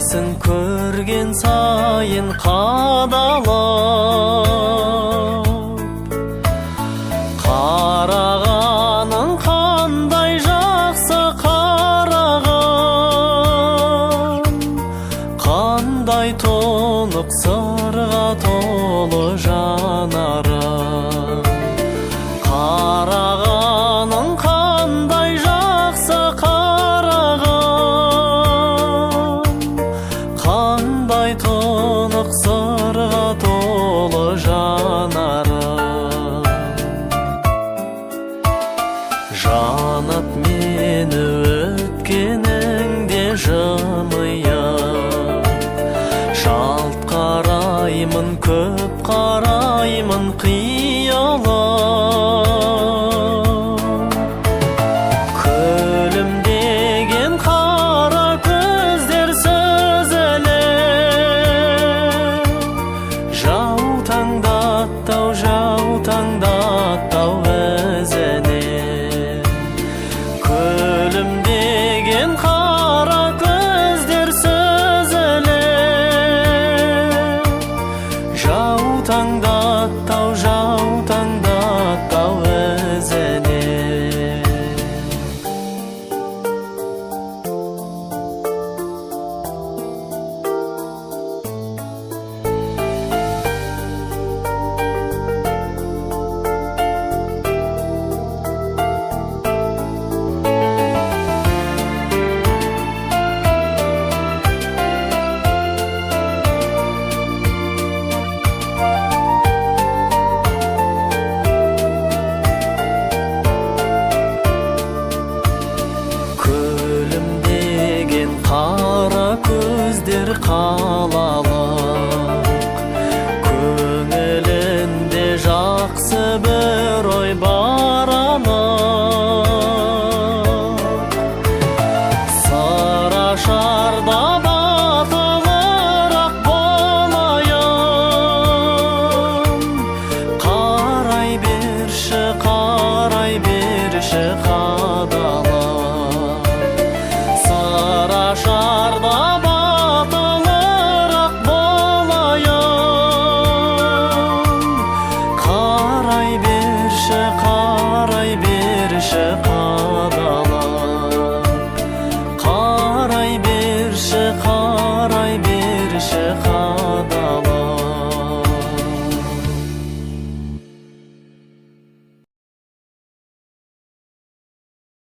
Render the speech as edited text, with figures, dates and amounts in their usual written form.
қарайсың көрген сайын қадалып, қарағаның қандай жақсы қарағым, қандай тұнық сырға толы жанарым. Қарағаның қандай жақсы қарағым, қандай тұнық сырға толы жанарым. Жанып мені өткеніңде жымиып, жалт қараймын, көп қараймын қиялап. Күлімдеген қара көздер сүзіле, жаутаңдаттау, жаутаңдаттау өзіне. Күлімдеген қара көздер сүзіле, жаутаңдаттау, жаутаңдаттау өзіне. Күлімдеген қара көздер қалалық, көңілінде жақсы бір ой бар анық. Сарашарда батылырақ болайын, қарай берші қадалып. Сарашарда